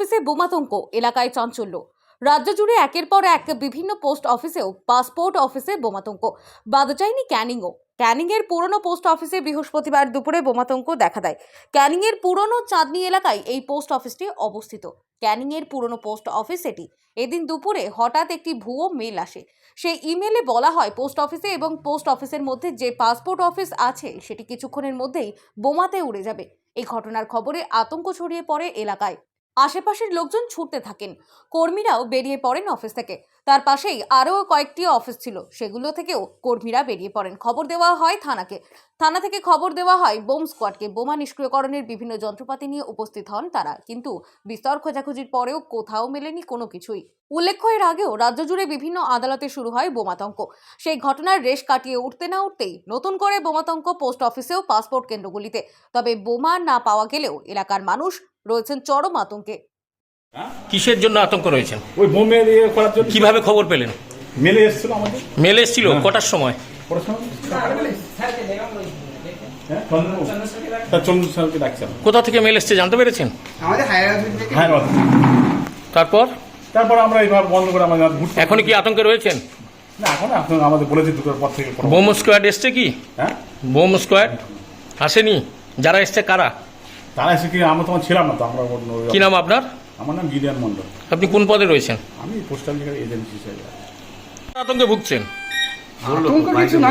অফিসে বোমাতঙ্ক, এলাকায় চাঞ্চল্য। রাজ্য জুড়ে একের পর এক বিভিন্ন পোস্ট অফিসেও পাসপোর্ট অফিসে বোমাতঙ্ক। বাদ যায়নি ক্যানিংয়ের পুরনো পোস্ট অফিসে বৃহস্পতিবার দুপুরে বোমাতঙ্ক দেখা দেয়। ক্যানিংয়ের পুরনো চাঁদনি এলাকায় এই পোস্ট অফিসটি অবস্থিত। ক্যানিংয়ের পুরনো পোস্ট অফিস এটি। এদিন দুপুরে হঠাৎ একটি ভুয়ো মেল আসে। সেই ইমেলে বলা হয় পোস্ট অফিসে এবং পোস্ট অফিসের মধ্যে যে পাসপোর্ট অফিস আছে সেটি কিছুক্ষণের মধ্যেই বোমাতে উড়ে যাবে। এই ঘটনার খবরে আতঙ্ক ছড়িয়ে পড়ে এলাকায়। আশেপাশের লোকজন ছুটতে থাকেন, কর্মীরাও বেরিয়ে পড়েন অফিস থেকে। তার পাশেই আরও কয়েকটি অফিস ছিল, সেগুলো থেকেও কর্মীরা বেরিয়ে পড়েন। খবর দেওয়া হয় থানা থেকে খবর দেওয়া হয় বোম স্কোয়াডকে। বোমা নিষ্ক্রিয়করণের বিভিন্ন যন্ত্রপাতি নিয়ে উপস্থিত হন তারা, কিন্তু বিস্তর খোঁজাখুঁজির পরেও কোথাও মেলেনি কোনো কিছুই। উল্লেখ্য, এর আগেও রাজ্য জুড়ে বিভিন্ন আদালতে শুরু হয় বোমাতঙ্ক। সেই ঘটনার রেশ কাটিয়ে উঠতে না উঠতেই নতুন করে বোমাতঙ্ক পোস্ট অফিসেও পাসপোর্ট কেন্দ্রগুলিতে। তবে বোমা না পাওয়া গেলেও এলাকার মানুষ রয়েছেন চরম আতঙ্কে। কিসের জন্য আতঙ্ক রয়েছেন? ওই বোমের করার জন্য। কিভাবে খবর পেলেন? মেলে এসেছিল আমাদের। মেল এসেছিল কটার সময়? চন্দ্রকে ডাকছিলাম। কোথা থেকে মেল এসছে জানতে পেরেছেন? আমাদের হায়দ্রাবাদ থেকে। তারপর আমরা এইভাবে বন্ধ করে আমাদের এখন কি আতঙ্কে রয়েছেন? না, এখন আমাদের বলেছে দুটোর পর থেকে। বোম স্কোয়াড এসছে কি? হ্যাঁ, বোম স্কোয়াড আসেনি? যারা এসছে কারা? তারা এসে কি? আমরা তখন ছিলাম না তো। আমরা কি নাম আপনার? আমার নাম গিরিয়ান মন্ডল। আপনি কোন পদে রয়েছেন? আমি পোস্টাল এজেন্সি হিসেবে। আতঙ্কে ভুগছেন? আতঙ্ক কিছু না,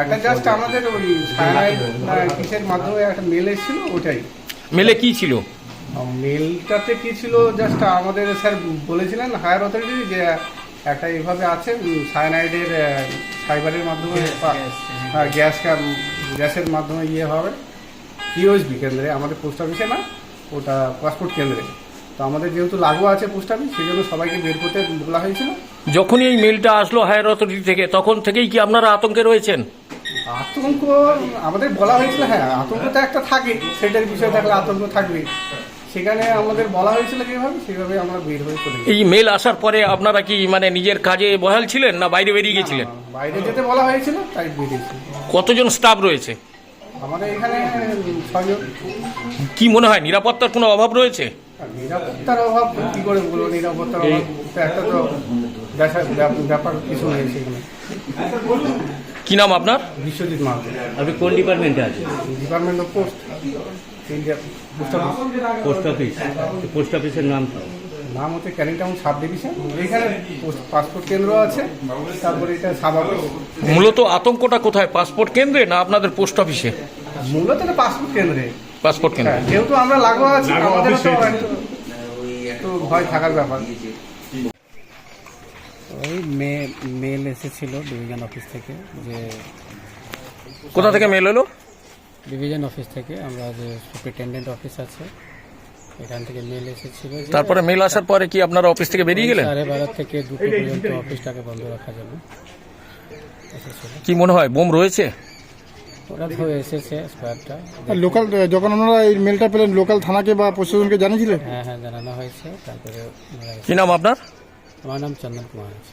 একটা জাস্ট আমাদের ওই কিসের মাধ্যমে একটা মেল এসেছিল, ওটাই। মেলে কি ছিল? মেলটাতে কি ছিল, জাস্ট আমাদের স্যার বলেছিলেন হায়ার অথরিটি যে একটা এইভাবে আছে, সায়ানাইডের ফাইবারের মাধ্যমে গ্যাসের মাধ্যমে ইয়ে হবে পিওএসবি কেন্দ্রে, আমাদের পোস্ট অফিসে না, ওটা পাসপোর্ট কেন্দ্রে। তো আমাদের যেহেতু লাগু আছে পোস্ট অফিস, সেই জন্য সবাইকে বের করতে বলা হয়েছিল। যখনই এই মেলটা আসলো হায়ার অথরিটি থেকে, তখন থেকেই কি আপনারা আতঙ্কে রয়েছেন? আতঙ্ক আমাদের বলা হয়েছিল, হ্যাঁ আতঙ্ক তো একটা থাকে, সেটার বিষয় থাকলে আতঙ্ক থাকবে। সেখানে আমাদের বলা হয়েছিল যেভাবে, সেভাবে আমরা বের হয়ে চলে গেছি। এই মেল আসার পরে আপনারা কি মানে নিজের কাজে বহাল ছিলেন না বাইরে বেরিয়ে গেছিলেন? বাইরে যেতে বলা হয়েছিল, তাই বেরিয়েছি। কতজন স্টাফ রয়েছে আমাদের এখানে 6 জন। কি মনে হয় নিরাপত্তার কোনো অভাব রয়েছে? নিরাপত্তার অভাব কি করে বলবো? নিরাপত্তার অভাব একটা তো ব্যাপার কিছু নেই সেখানে। কি নাম আপনার? বিশ্বজিৎ মাহাতো। আপনি কোন ডিপার্টমেন্টে আছেন? Department of post, India post office. Post অফিসের নাম কি? নাম হচ্ছে ক্যানিং টাউন সাব ডিভিশন। এখানে পাসপোর্ট কেন্দ্র আছে, তারপরে এটা সাব অফিস। মূলত আতঙ্কটা কোথায়, পাসপোর্ট কেন্দ্রে না আপনাদের পোস্ট অফিসে? মূলত এটা পাসপোর্ট কেন্দ্রে। পাসপোর্ট কেন্দ্রে যেহেতু আমরা লাগু আছি, আমাদের তো ভয় থাকার ব্যাপার। ওই মেল এসেছিল ডিভিশন অফিস থেকে, যে কোথা থেকে মেল এলো? ডিভিশন অফিস থেকে, আমরা যে সুপারিনটেন্ডেন্ট অফিস আছে এখান থেকে মেল এসেছিল। তারপরে মেল আসার পরে কি আপনারা অফিস থেকে বেরিয়ে গেলেন? 12:30 থেকে 2 পর্যন্ত অফিসটাকে বন্ধ রাখা যাবে। কি মনে হয় বোম রয়েছে? ওরা ধরে এসেছে স্কোয়াডটা। লোকাল, যখন আপনারা এই মেলটা পেলেন, লোকাল থানাকে বা প্রশাসনকে জানিয়েছিলেন? হ্যাঁ জানানো হয়েছে। তারপরে কি নাম আপনার? আমার নাম চন্দন কুমার আছে।